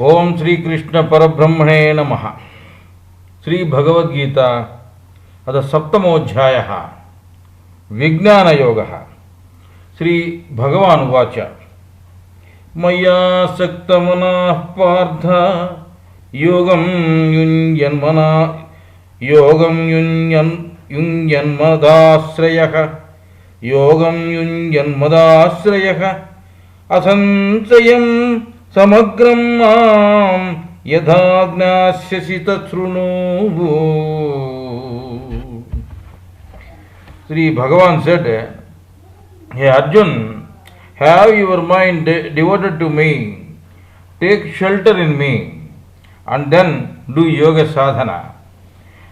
ओम श्री कृष्ण परब्रह्मणे नमः। श्री भगवद्गीता अथ सप्तमोऽध्यायः विज्ञानयोगः। श्री भगवान् उवाच मया सक्तमनः पार्थ योगं युञ्जन्मदाश्रयः असंशयं समग्रं मां यथा ज्ञास्यसि तच्छृणु। Sri Bhagavan said, Hey Arjun, have your mind devoted to me, take shelter in me, and then do yoga sadhana.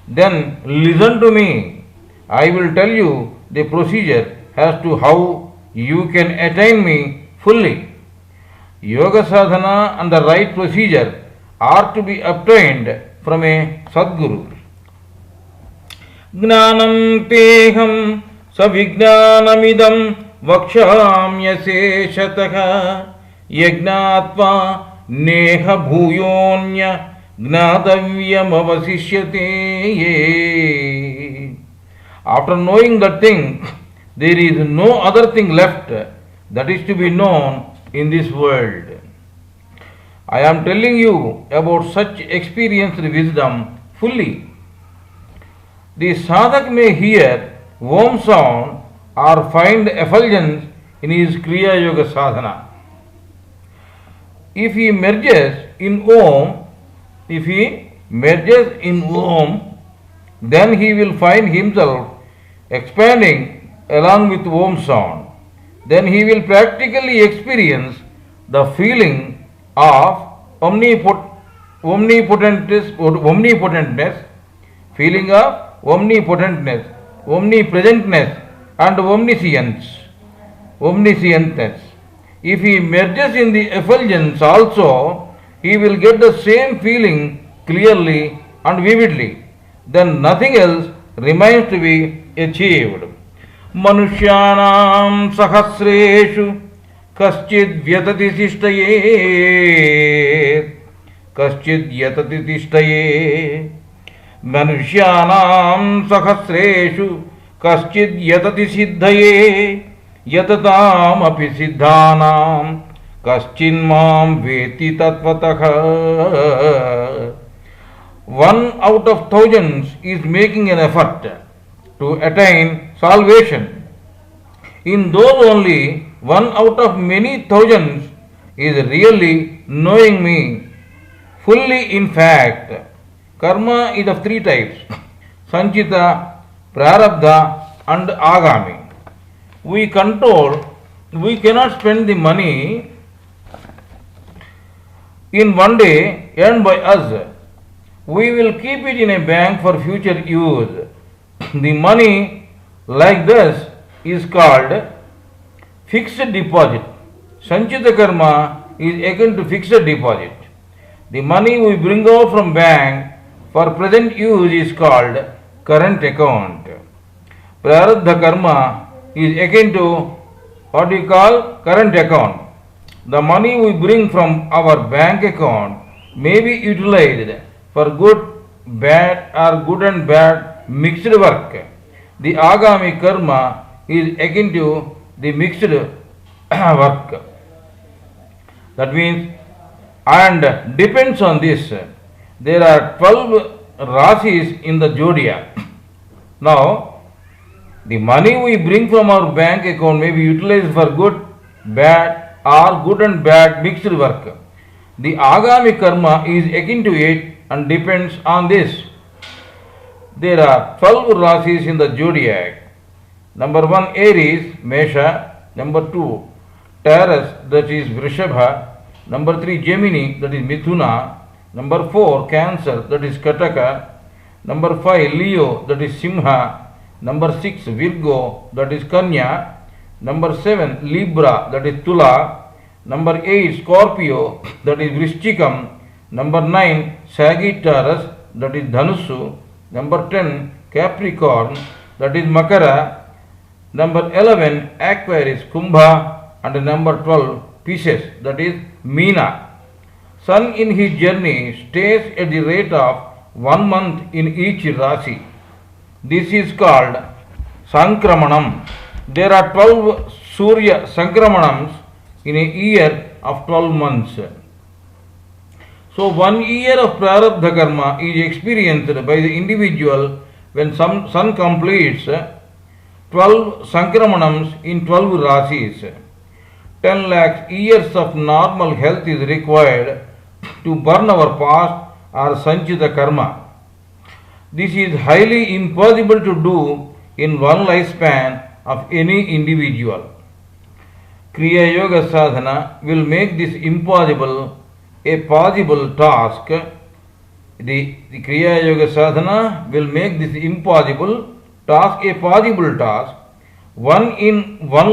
Then listen to me. I will tell you the procedure as to how you can attain me fully. Yoga sadhana and the right procedure are to be obtained from a Sadguru. Gnanam teham savijnanamidam vakshamyaseshataka yagnatva neha bhuyonya gnatavyam avasishyate. After knowing that thing, there is no other thing left that is to be known in this world. I am telling you about such experienced wisdom fully. The sadhak may hear Om sound or find effulgence in his Kriya Yoga sadhana. If he merges in Om, then he will find himself expanding along with Om sound. Then he will practically experience the feeling of omnipotentness, omnipresentness, and omniscientness. If he merges in the effulgence also, he will get the same feeling clearly and vividly. Then nothing else remains to be achieved. Manushyanam sahasreshu kaschid vyatati tishtaye. Manushyanam sahasreshu kaschid yatati siddhaye. Yatatam api siddhanam kaschin mam veti tatvatah. One out of thousands is making an effort to attain salvation. In those only one out of many thousands is really knowing me fully. In fact, karma is of three types: sanchita, prarabdha, and agami. We cannot spend the money in one day earned by us. We will keep it in a bank for future use. The money like this is called fixed deposit. Sanchita karma is akin to fixed deposit. The money we bring out from bank for present use is called current account. Prarabdha karma is akin to what we call current account. The money we bring from our bank account may be utilized for good, bad, or good and bad mixed work. The agami karma is akin to the mixed work. That means, and depends on this, there are 12 rasis in the zodiac. Now, the money we bring from our bank account may be utilized for good, bad, or good and bad mixed work. The agami karma is akin to it and depends on this. There are 12 rasis in the zodiac. Number 1, Aries, Mesha. Number 2, Taurus, that is Vrishabha. Number 3, Gemini, that is Mithuna. Number 4, Cancer, that is Kataka. Number 5, Leo, that is Simha. Number 6, Virgo, that is Kanya. Number 7, Libra, that is Tula. Number 8, Scorpio, that is Vrishchikam. Number 9, Sagittarius, that is Dhanusu. Number 10, Capricorn, that is Makara. Number 11, Aquarius, Kumbha. And number 12, Pisces, that is Meena. Sun in his journey stays at the rate of 1 month in each Rasi. This is called Sankramanam. There are 12 Surya Sankramanams in a year of 12 months. So 1 year of Prarabdha Karma is experienced by the individual when sun completes 12 Sankramanams in 12 Rasis. 10 lakhs years of normal health is required to burn our past or Sanchita Karma. This is highly impossible to do in one lifespan of any individual. Kriya Yoga Sadhana will make this impossible a possible task. The Kriya Yoga Sadhana will make this impossible task a possible task. In one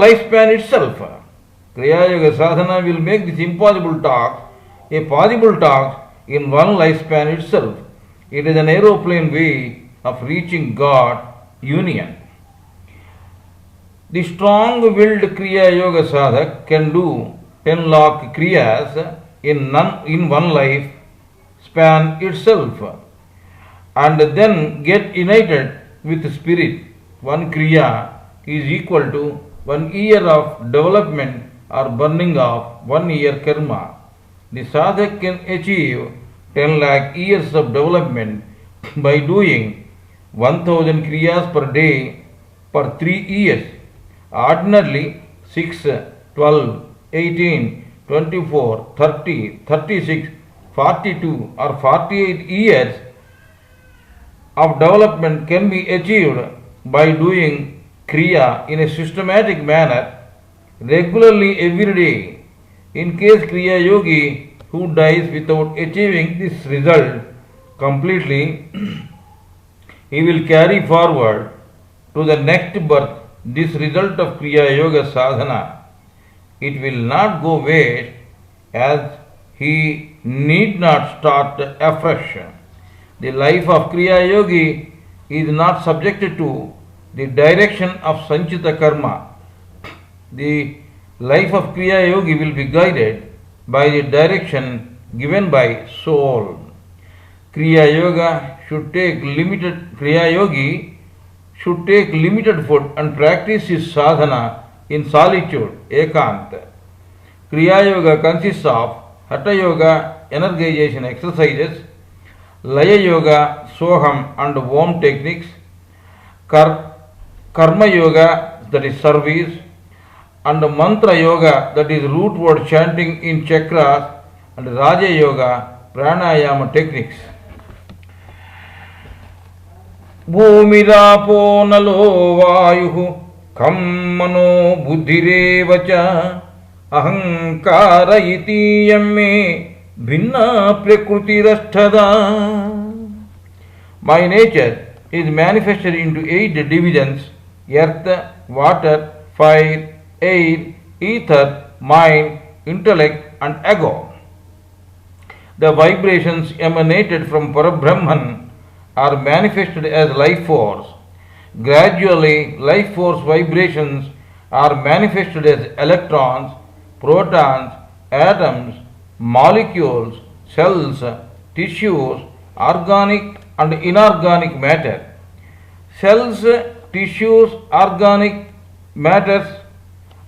lifespan itself. Kriya Yoga Sadhana will make this impossible task a possible task in one lifespan itself. It is an aeroplane way of reaching God union. The strong-willed Kriya Yoga Sadhak can do 10 lakh Kriyas in one life span itself and then get united with spirit. One Kriya is equal to 1 year of development or burning of 1 year karma. The sadhak can achieve 10 lakh years of development by doing 1000 Kriyas per day for 3 years. Ordinarily 6, 12, 18, 24, 30, 36, 42 or 48 years of development can be achieved by doing Kriya in a systematic manner regularly every day. In case Kriya Yogi who dies without achieving this result completely, he will carry forward to the next birth this result of Kriya Yoga Sadhana. It will not go waste as he need not start afresh. The life of Kriya Yogi is not subjected to the direction of Sanchita Karma. The life of Kriya Yogi will be guided by the direction given by soul. Kriya Yogi should take limited food and practice his sadhana in solitude, ekant. Kriya Yoga consists of Hatha Yoga, energization exercises, Laya Yoga, Soham and Om techniques, Karma Yoga, that is service, and Mantra Yoga, that is root word chanting in chakras, and Raja Yoga, Pranayama techniques. भूमिरापो नलो वायुः खं मनो बुद्धिरेव च अहंकार इति यम्मे भिन्ना प्रकृतिरष्टदा. My nature is manifested into 8 divisions: earth, water, fire, air, ether, mind, intellect and ego. The vibrations emanated from Parabrahman are manifested as life force. Gradually, life force vibrations are manifested as electrons, protons, atoms, molecules, cells, tissues, organic and inorganic matter. Cells, tissues, organic matters,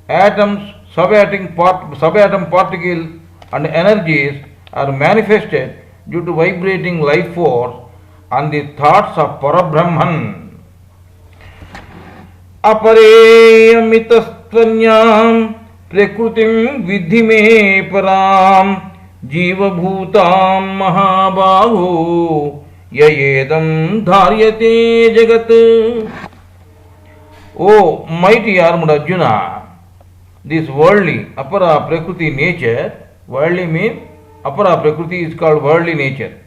atoms, subatom particles and energies are manifested due to vibrating life force and the thoughts of Parabrahman. Apareyamitastvanyam prakrutim vidhi me param jiva bhutam mahabhaho yayedam dharyate jagat. O mighty armed Arjuna, this worldly apara prakriti nature, worldly means apara prakriti is called worldly nature,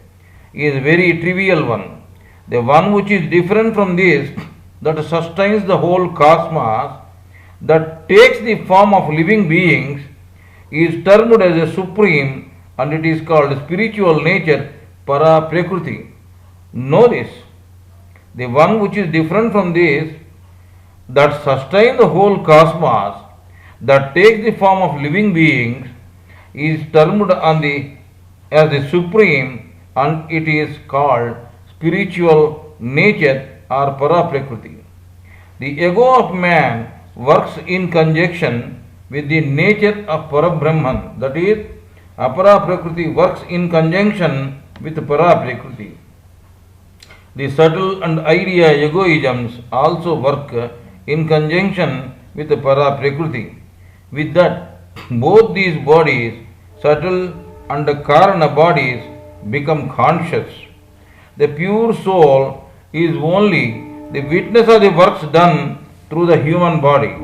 is very trivial one. The one which is different from this, that sustains the whole cosmos, that takes the form of living beings, is termed as a supreme, and it is called spiritual nature, para prakriti. Know this. The one which is different from this, that sustains the whole cosmos, that takes the form of living beings is termed as the supreme, and it is called spiritual nature or para-prakriti. The ego of man works in conjunction with the nature of Parabrahman, that is, apara-prakriti works in conjunction with para-prakriti. The subtle and idea egoisms also work in conjunction with the para-prakriti. With that, both these bodies, subtle and karana bodies, become conscious. The pure soul is only the witness of the works done through the human body.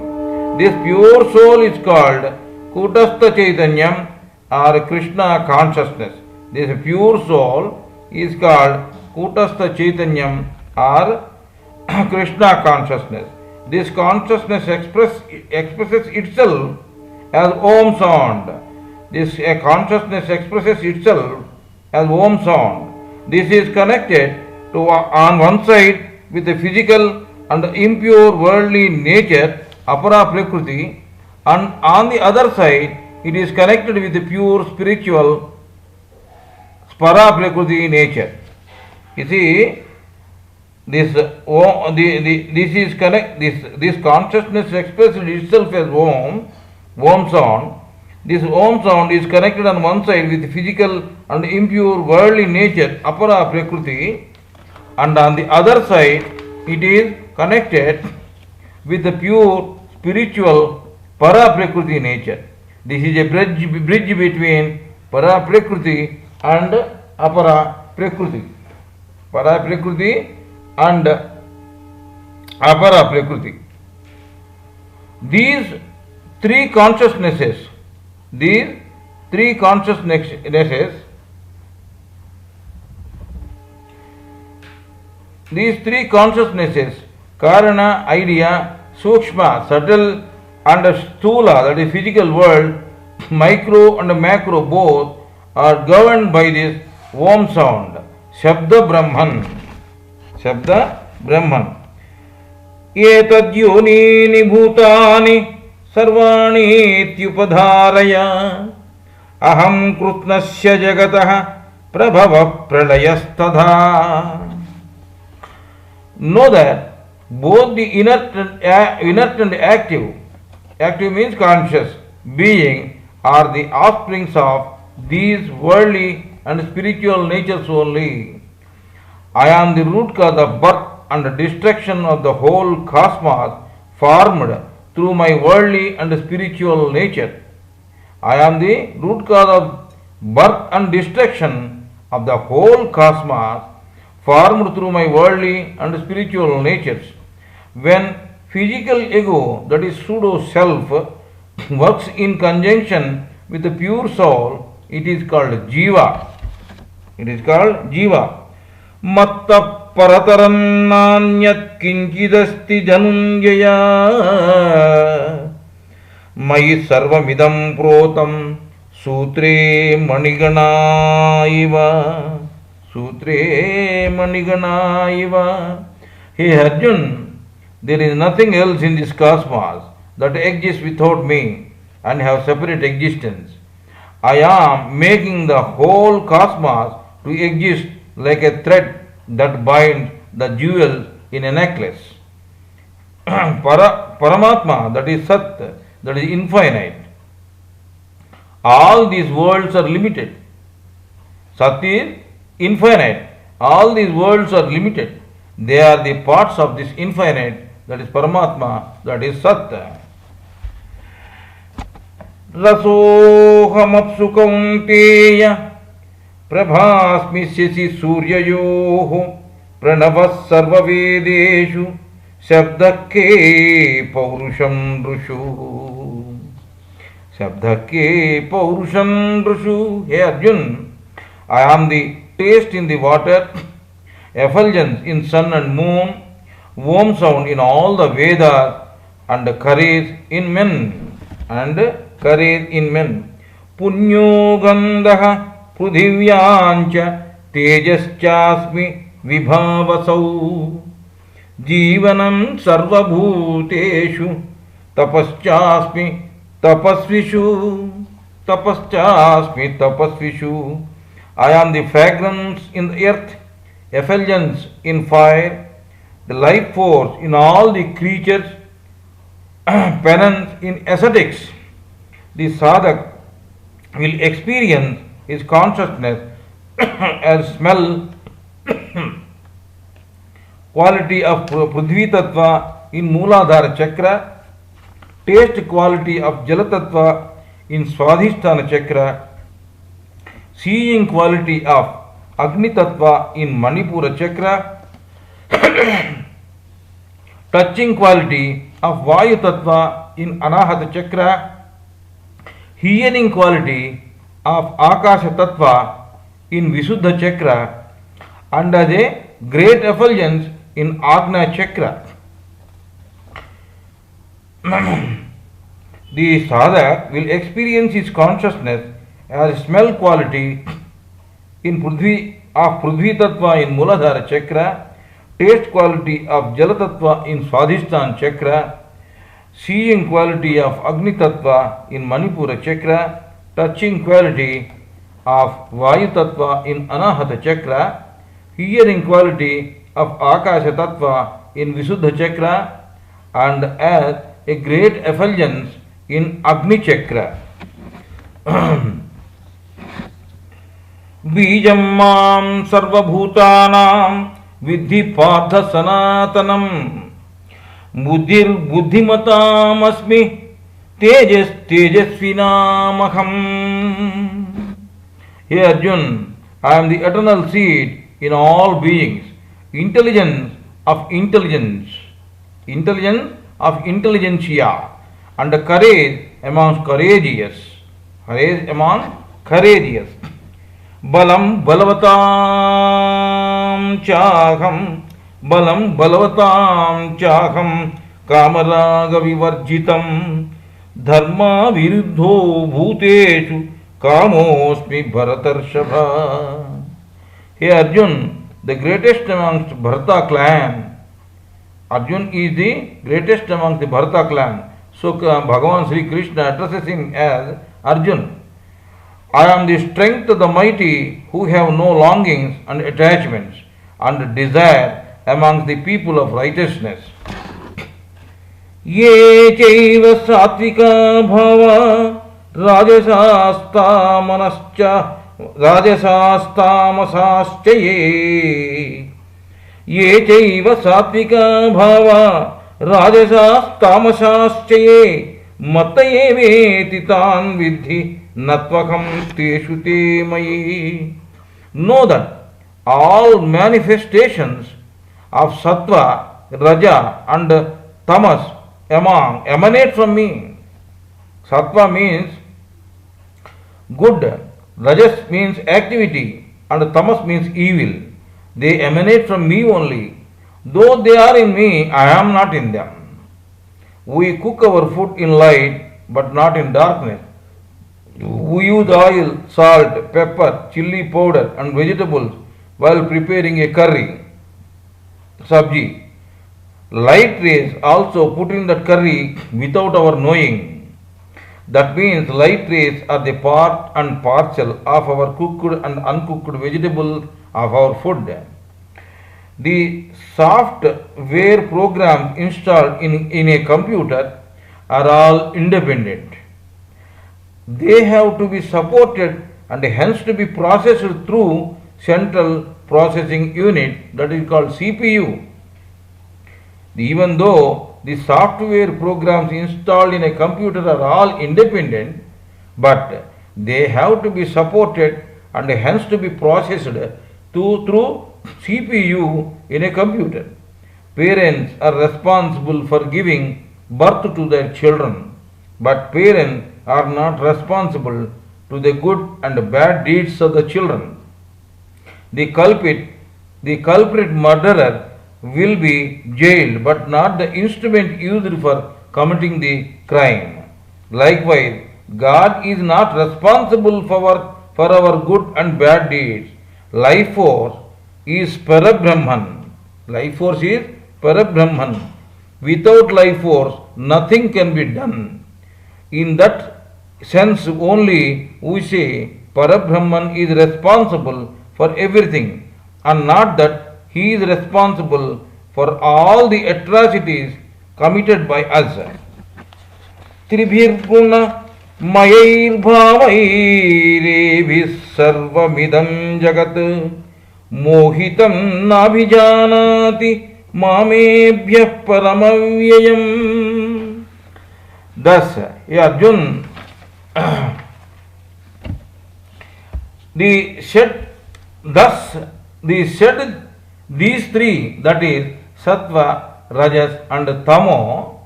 This pure soul is called Kutastha Chaitanyam or Krishna consciousness. This pure soul is called Kutastha Chaitanyam or Krishna consciousness. This consciousness expresses itself as Om sound. This consciousness expresses itself as Om sound. This is connected to on one side with the physical and impure worldly nature, apara prakriti, and on the other side it is connected with the pure spiritual para prakriti nature. You see, this consciousness expresses itself as Om sound. This Om sound is connected on one side with the physical and impure worldly nature, apara prakriti, and on the other side it is connected with the pure spiritual para prakriti nature. This is a bridge between para prakriti and apara prakriti. Para prakriti and apara prakriti. These three consciousnesses, Karana, idea, Sukshma, subtle, and Stula, that is physical world, micro and macro both, are governed by this Om sound, Shabda Brahman. Etadyonini bhutani sarvani tyupadharaya aham krutnasya jagatah prabhava pralayastadha. Know that both the inert and active means conscious being, are the offsprings of these worldly and spiritual natures only. I am the root cause of birth and destruction of the whole cosmos formed through my worldly and spiritual nature. I am the root cause of birth and destruction of the whole cosmos formed through my worldly and spiritual natures. When physical ego, that is pseudo self, works in conjunction with the pure soul, it is called jiva. Matta parataram nanyat kinchidasti janunjaya mayi sarvamidam protam sutre manigana iva. Hey Arjun, there is nothing else in this cosmos that exists without me and have separate existence. I am making the whole cosmos to exist like a thread that binds the jewels in a necklace. Paramatma, that is Sat, that is infinite. All these worlds are limited. Sat is infinite. All these worlds are limited. They are the parts of this infinite, that is Paramatma, that is Sat. Rasohamapsu kaunteya prabhasmi sisi suryayoho pranavas sarva vedeshu shabdake paurusham drushu. Hey Arjun, I am the taste in the water, effulgence in sun and moon, Om sound in all the Vedas, and courage in men. Punyo gandaha prudhivyancha tejaschasmi vibhavasau jivanam sarvabhuteshu tapaschasmi Tapasvishu, tapaschasmi tapasvishu. I am the fragrance in the earth, effulgence in fire, the life force in all the creatures, penance in ascetics. The sadhak will experience his consciousness as smell quality of Prithvi Tattva in Mooladhara Chakra, taste quality of Jala Tattva in Swadhisthana Chakra, seeing quality of Agni Tattva in Manipura Chakra, touching quality of Vayu Tattva in Anahata Chakra, hearing quality of Akasha Tattva in Visuddha Chakra, and as a great effulgence in Agna Chakra. The sadhak will experience his consciousness as smell quality in Prithvi Tattva in Mooladhara Chakra, taste quality of Jala Tattva in Swadhisthana Chakra, seeing quality of Agni Tattva in Manipura Chakra, touching quality of Vayu Tattva in Anahata Chakra, hearing quality of Akasha Tattva in Visuddha Chakra, and as a great effulgence in Agni Chakra. Bijam mam sarva bhutanam vidhi partha sanatanam buddhir buddhimatam asmi tejas tejasvinamaham. Hey Arjun, I am the eternal seed in all beings, intelligence of intelligence, intelligence of intelligentsia, and courage amongst courageous, courage among courageous. Balam balavatam chaham, balam balavatam chaham, kamaraga vivarjitam, dharma viruddho bhuteshu, kamosmi bharatarshabha. Hey Arjun, the greatest amongst Bharata clan, Arjun is the greatest amongst the Bharata clan. So Bhagavan Sri Krishna addresses him as Arjun. I am the strength of the mighty who have no longings and attachments and desire amongst the people of righteousness. Ye chaiva satvika bhava rajasastamasascha ye chaiva satvika bhava rajasastamasascha mataye veti tan vidhi natvakam teshu te mayi. Know that all manifestations of sattva, raja and tamas emanate from me. Sattva means good, rajas means activity, and tamas means evil. They emanate from me only. Though they are in me, I am not in them. We cook our food in light, but not in darkness. We use oil, salt, pepper, chili powder and vegetables while preparing a curry, sabji. Light rays also put in that curry without our knowing. That means light rays are the part and parcel of our cooked and uncooked vegetables of our food. The software programs installed in a computer are all independent. They have to be supported and hence to be processed through central processing unit, that is called CPU. Even though the software programs installed in a computer are all independent, but they have to be supported and hence to be processed through CPU in a computer. Parents are responsible for giving birth to their children, but parents are not responsible to the good and bad deeds of the children. The culprit murderer will be jailed, but not the instrument used for committing the crime. Likewise, God is not responsible for our good and bad deeds. Life force is Parabrahman. Life force is Parabrahman. Without life force, nothing can be done. In that sense only we say Parabrahman is responsible for everything, and not that he is responsible for all the atrocities committed by us. त्रिभिर्गुण मयैर्भावैरेभिः सर्वमिदं जगत् मोहितं नाभिजानाति मामेभ्यः परमव्ययम्. Thus, Arjun, these three, that is Sattva, Rajas and Tamo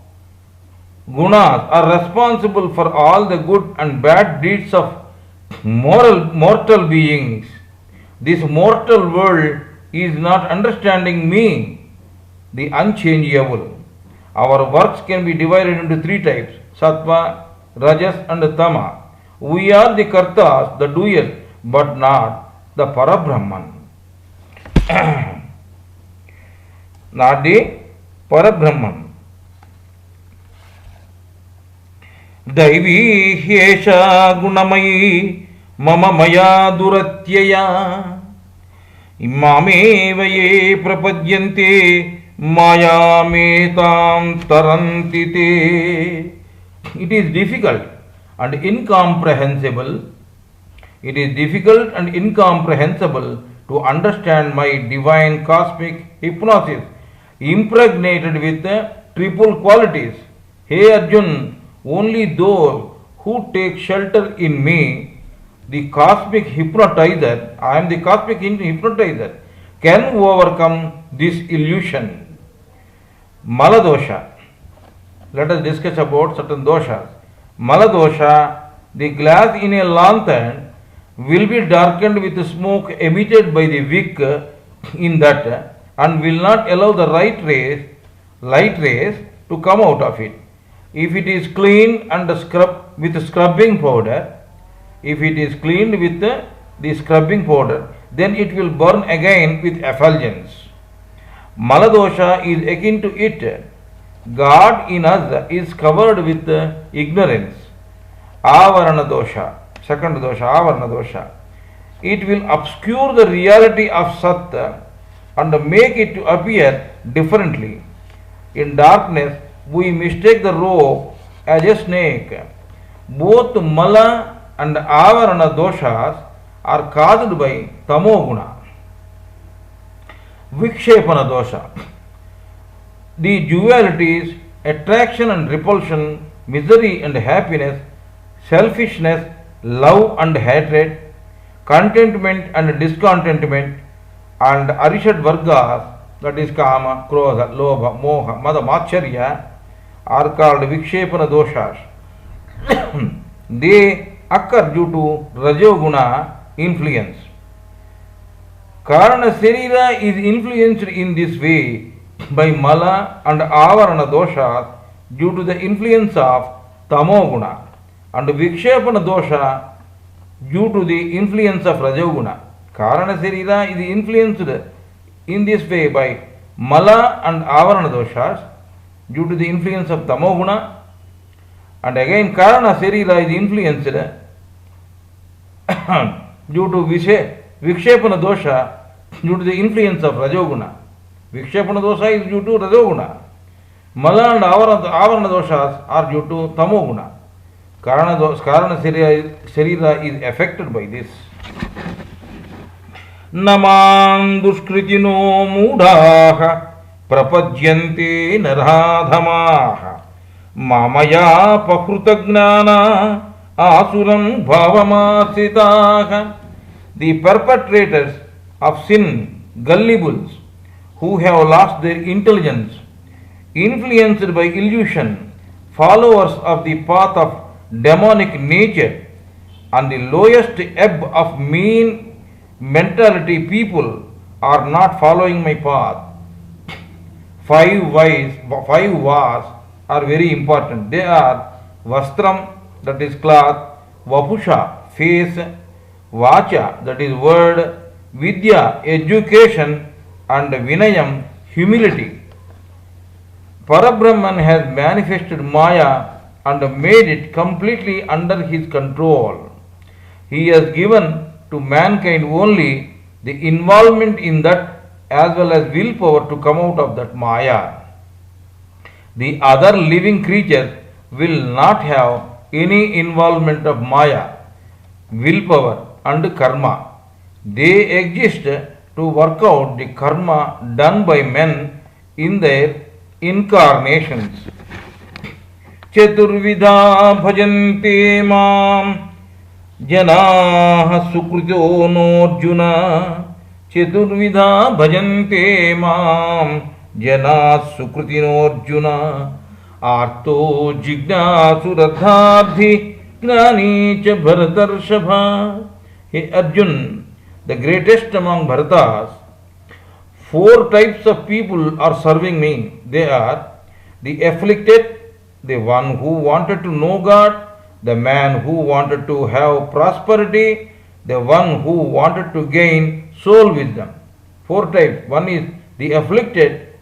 gunas, are responsible for all the good and bad deeds of mortal beings. This mortal world is not understanding me, the unchangeable. Our works can be divided into three types: Sattva, Rajas and Tama. We are the Kartas, the doers, but not the Parabrahman. Not the Parabrahman. Daivi hyesha gunamayi mama maya duratyaya imameva ye prapadyante mayametam tarantite. It is difficult and incomprehensible. It is difficult and incomprehensible to understand my divine cosmic hypnosis impregnated with triple qualities. Hey Arjun, only those who take shelter in me, the cosmic hypnotizer, I am the cosmic hypnotizer, can overcome this illusion. Maladosha. Let us discuss about certain doshas. Maladosha, the glass in a lantern will be darkened with smoke emitted by the wick in that and will not allow the light rays to come out of it. If it is cleaned and scrubbed with scrubbing powder, then it will burn again with effulgence. Maladosha is akin to it. God in us is covered with ignorance. Avarana dosha, second dosha, avarana dosha. It will obscure the reality of Sat and make it to appear differently. In darkness, we mistake the rope as a snake. Both Mala and Avarana doshas are caused by Tamoguna. Vikshepana dosha. The dualities, attraction and repulsion, misery and happiness, selfishness, love and hatred, contentment and discontentment, and Arishad Vargas, that is Kama, Krodha, Lobha, Moha, Mada, Macharya, are called Vikshepana doshas. They occur due to Rajoguna influence. Karana Sarira is influenced in this way by Mala and Avarana doshas due to the influence of Tamoguna, and Vikshepana dosha due to the influence of Rajoguna. Karana Sarira is influenced in this way by Mala and Avarana doshas due to the influence of Tamoguna, and again Karana Sarira is influenced due to Vikshepana dosha due to the influence of Rajoguna. Vikshepana dosha is due to Rajoguna. Mala and Avarana doshas are due to Tamoguna. Karana Sarira is affected by this. Naman duskritino mudhaha prapadyante naradhamaha mamaya pakrutagnana asuram bhavamasitaha. The perpetrators of sin, gullibles, who have lost their intelligence, influenced by illusion, followers of the path of demonic nature, and the lowest ebb of mean mentality people are not following my path. Five vas are very important. They are Vastram, that is cloth, Vapusha, face, Vacha, that is word, Vidya, education, and Vinayam, humility. Parabrahman has manifested Maya and made it completely under his control. He has given to mankind only the involvement in that as well as willpower to come out of that Maya. The other living creatures will not have any involvement of Maya, willpower and karma. They exist to work out the karma done by men in their incarnations. Chaturvidha bhajante mam janaah sukrito norjuna. Chaturvidha bhajante mam janaah sukrito norjuna. Arto jignasu radhadhi gnani cha bharatarshabha. Hey Arjun, the greatest among Bharatas, 4 types of people are serving me. They are the afflicted, the one who wanted to know God, the man who wanted to have prosperity, the one who wanted to gain soul wisdom. 4 types. One is the afflicted,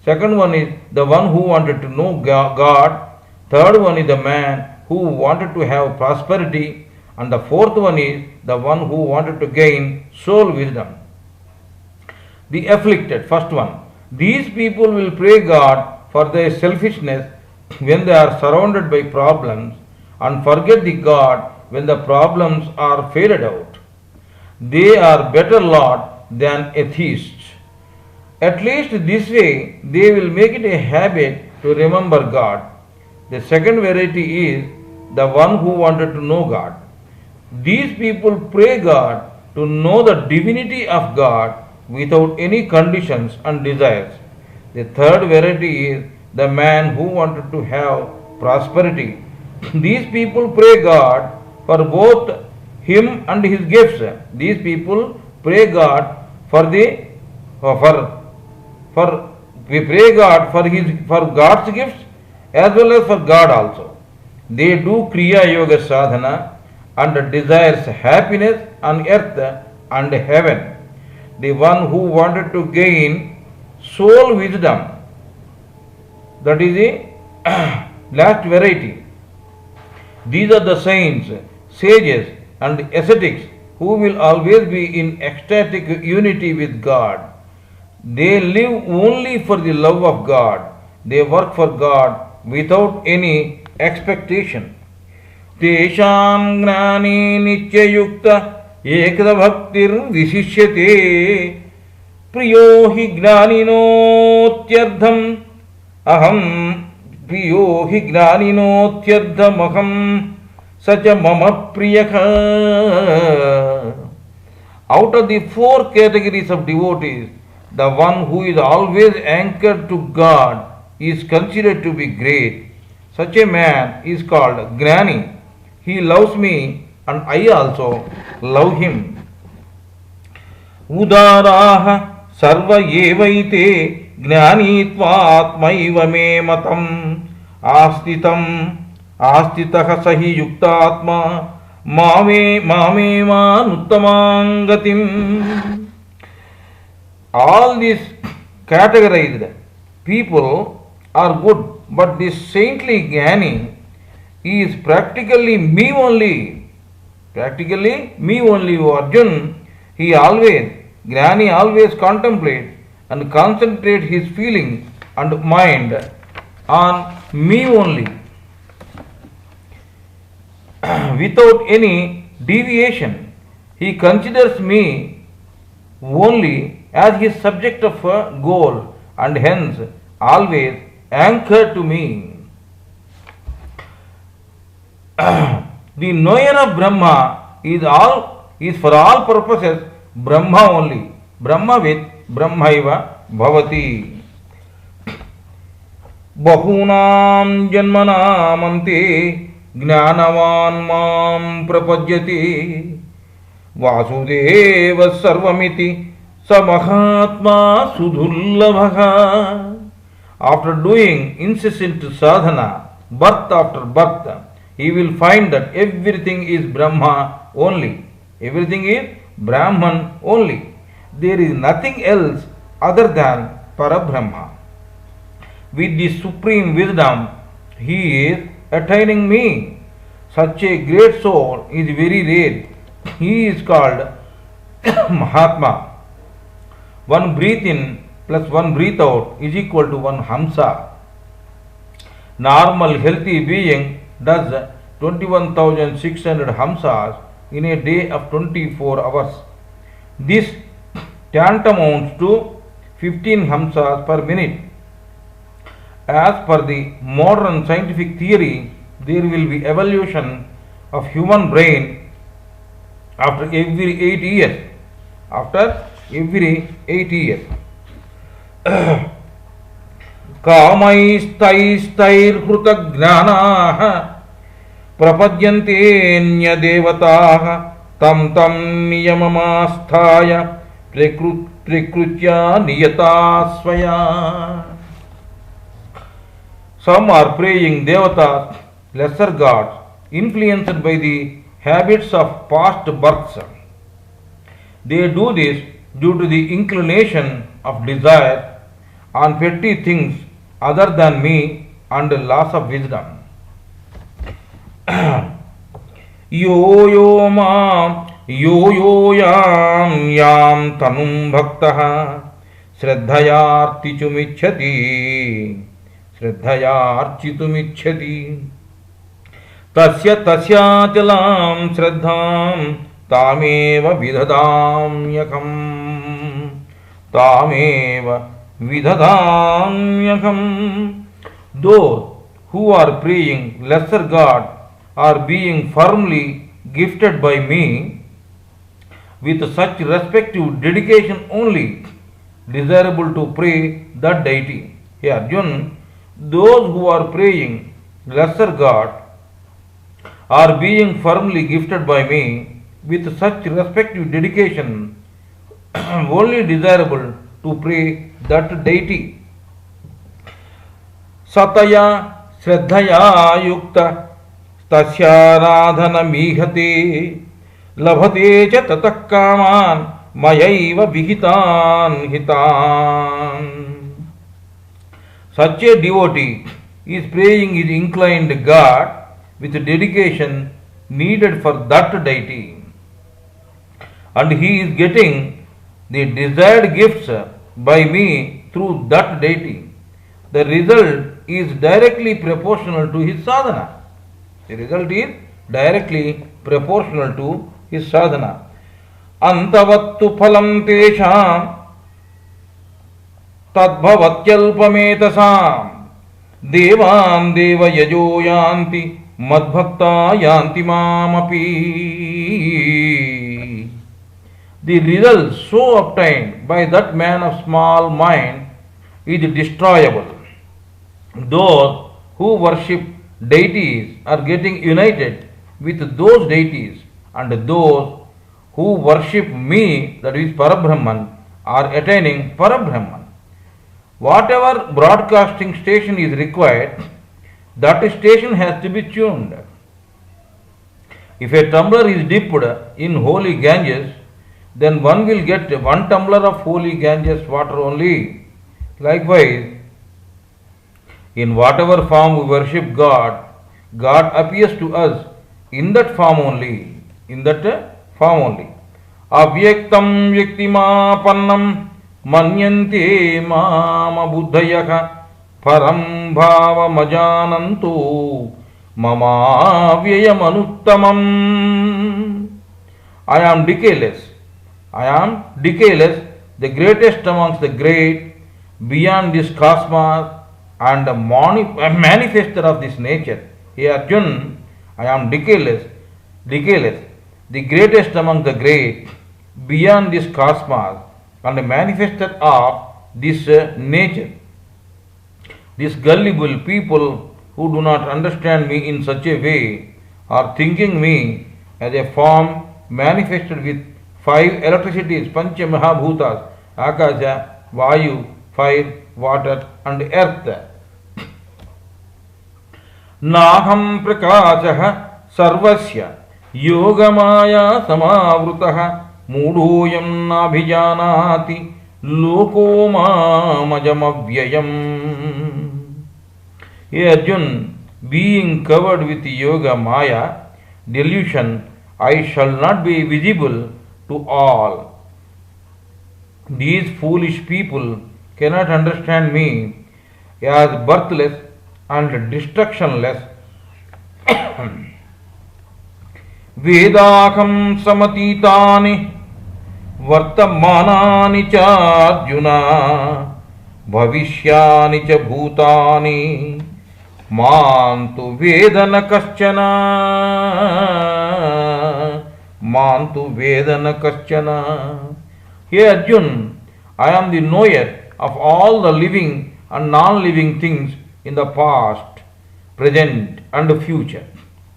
second one is the one who wanted to know God, third one is the man who wanted to have prosperity, and the fourth one is the one who wanted to gain soul wisdom. The afflicted, first one. These people will pray God for their selfishness when they are surrounded by problems and forget the God when the problems are faded out. They are better lot than atheists. At least this way they will make it a habit to remember God. The second variety is the one who wanted to know God. These people pray God to know the divinity of God without any conditions and desires. The third variety is the man who wanted to have prosperity. These people pray God for both him and his gifts. These people pray God we pray God for God's gifts as well as for God also. They do Kriya Yoga Sadhana and desires happiness on earth and heaven. The one who wanted to gain soul wisdom, that is the last variety. These are the saints, sages and ascetics who will always be in ecstatic unity with God. They live only for the love of God. They work for God without any expectation. Tesham gnani nityayukta ekada bhaktir visishyate priyo hi gnaninotyardham aham priyo hi gnaninotyardham aham sacha mama priyakha. Out of the 4 categories of devotees, the one who is always anchored to God is considered to be great. Such a man is called Gnani. He loves me and I also love him. Udaraha sarva evaite gnanitvatmaiva me matam astitaha sahi yuktatma mame manuttamang. All these categorized people are good, but this saintly Gnani is practically me only. Practically me only, O Arjun. Gnani always contemplates and concentrates his feelings and mind on me only, without any deviation. He considers me only as his subject of a goal and hence always anchored to me. The knower of Brahma is for all purposes Brahma only. Brahmavid Brahmaiva Bhavati. Bahunam janmanamante gnanavan mam prapajyati Vasudeva sarvamiti samahatma sudhullabhaha. After doing incessant sadhana, birth after birth, he will find that everything is Brahma only. Everything is Brahman only. There is nothing else other than Parabrahma. With the supreme wisdom, he is attaining me. Such a great soul is very rare. He is called Mahatma. One breath in plus one breath out is equal to one Hamsa. Normal healthy being does 21,600 Hamsas in a day of 24 hours. This tantamounts to 15 Hamsas per minute. As per the modern scientific theory, there will be evolution of human brain after every 8 years. After every 8 years. कामैस्तैस्तैर्हृतज्ञानाः प्रपद्यन्तेऽन्यदेवताः तं तं नियममास्थाय प्रकृत्या नियता स्वया. Some are praying devatas, lesser gods, influenced by the habits of past births. They do this due to the inclination of desire on petty things other than me and loss of wisdom. Yo yo yam tanum bhaktaha shraddhayarchitumichhati tasyachalam shraddham tameva vidhadamyakam. Those who are praying lesser God are being firmly gifted by me with such respective dedication only desirable to pray that deity. Hey Arjun, those who are praying lesser God are being firmly gifted by me with such respective dedication only desirable to pray that deity. Sataya shraddhaya yukta tasyaradhana mihate labhate cha tatah kaman mayaiva vihitan hitan. Such a devotee is praying his inclined God with dedication needed for that deity, and he is getting the desired gifts by me through that deity. The result is directly proportional to his sadhana. The result is directly proportional to his sadhana. Antavattu phalam tesham tadbhavatyalpametasam devan deva yajo yanti madbhakta yanti mamapi. The result so obtained by that man of small mind is destroyable. Those who worship deities are getting united with those deities, and those who worship me, that is Parabrahman, are attaining Parabrahman. Whatever broadcasting station is required, that station has to be tuned. If a tumbler is dipped in holy Ganges, then one will get 1 tumbler of holy Ganges water only. Likewise, in whatever form we worship God, God appears to us in that form only. In that form only. Avyaktam vyaktimapannam manyante mama buddhayaka param bhava majanantu mamavyayam. I am decay-less. I am decay-less, the greatest amongst the great, beyond this cosmos, and a manifester of this nature. Hey Arjun, I am decay-less, the greatest among the great, beyond this cosmos, and a manifester of this nature. These gullible people who do not understand me in such a way are thinking me as a form manifested with 5 electricities, Pancha Mahabhutas, Akasha, Vayu, fire, water, and earth. Naham prakasha sarvasya yogamaya samavrutaha mudoyam nabhijanati loko mamajamavyayam. Hey Arjun, being covered with yoga maya delusion, I shall not be visible to all. These foolish people cannot understand me as birthless and destructionless. Vedakam samatitani vartamanani cha arjuna bhavishyani cha bhutani mantu vedana kaschana. Hey Arjun, I am the knower of all the living and non-living things in the past, present and future,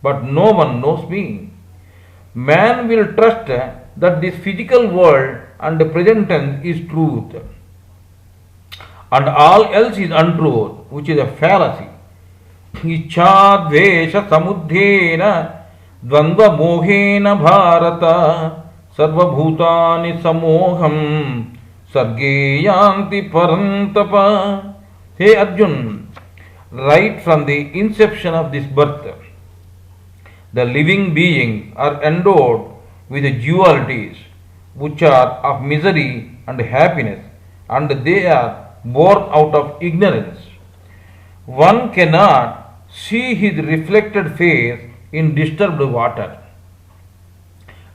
but no one knows me. Man will trust that this physical world and the present tense is truth and all else is untruth, which is a fallacy. Ichchadvesha samudhena dvandva mohena bharata sarvabhutani samoham sargeyanti parantapa. Hey Arjun, right from the inception of this birth, the living beings are endowed with dualities which are of misery and happiness, and they are born out of ignorance. One cannot see his reflected face in disturbed water.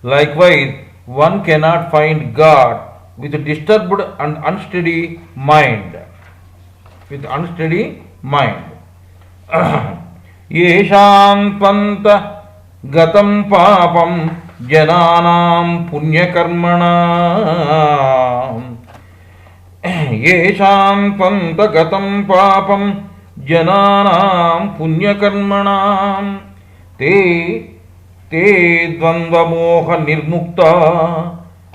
Likewise, one cannot find God with a disturbed and unsteady mind. Yesham panta gatam papam jananam punyakarmanam. Yesham panta gatam papam jananam punyakarmanam. Te dvandva moha nirmukta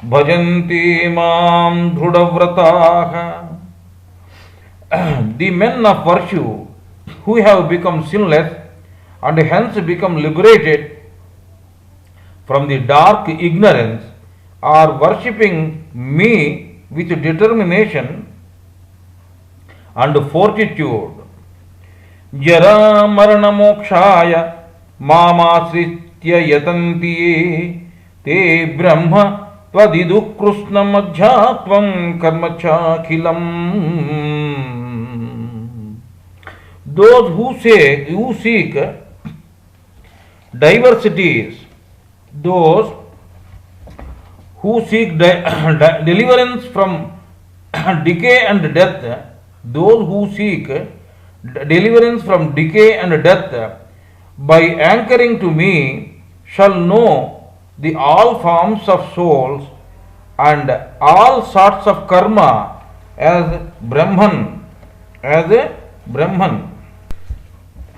bhajanti mam dhrudavrataha. The men of virtue who have become sinless and hence become liberated from the dark ignorance are worshipping me with determination and fortitude. Jara marana mokshaya mamasritya yatanti te brahma tvadidu krushnam adhyatvam karmachakhilam. Those who seek diversities, those who seek deliverance from decay and death, those who seek deliverance from decay and death by anchoring to me shall know the all forms of souls and all sorts of karma as Brahman.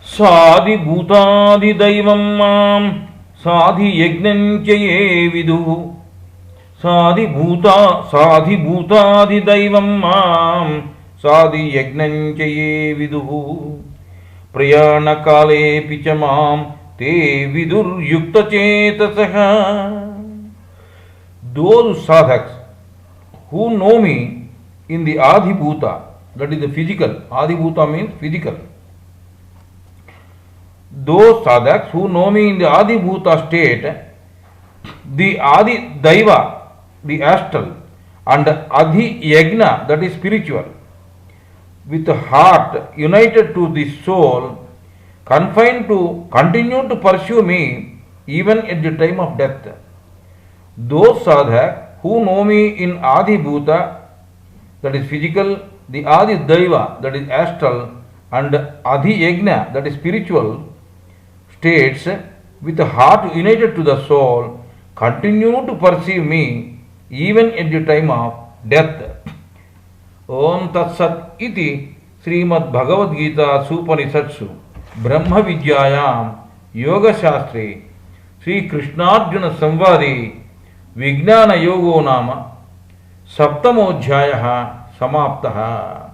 Sadhi bhutadi daivam mam sadhi yajnancha ye vidu. Sadhi bhutadi daivam mam sadhi yajnancha ye vidu. Prayana kale picha mam te vidur yukta chetasaha. Those sadhaks who know me in the adhibhuta, that is the physical, adhibhuta means physical. Those sadhaks who know me in the adhibhuta state, the adi daiva, the astral, and adhi yajna, that is spiritual, with the heart united to the soul, continue to pursue me even at the time of death. Those sadhaks who know me in adhibhuta, that is physical, the adi daiva, that is astral, and adhi yajna, that is spiritual states, with the heart united to the soul, continue to pursue me even at the time of death. Om Tat Sat iti Srimad Bhagavatgita Supanishatsu Brahma Vidyayam Yoga Shastre Sri Krishnarjuna Samvadi Vijnana Yogo Nama Saptamodhyayah Samaptaha.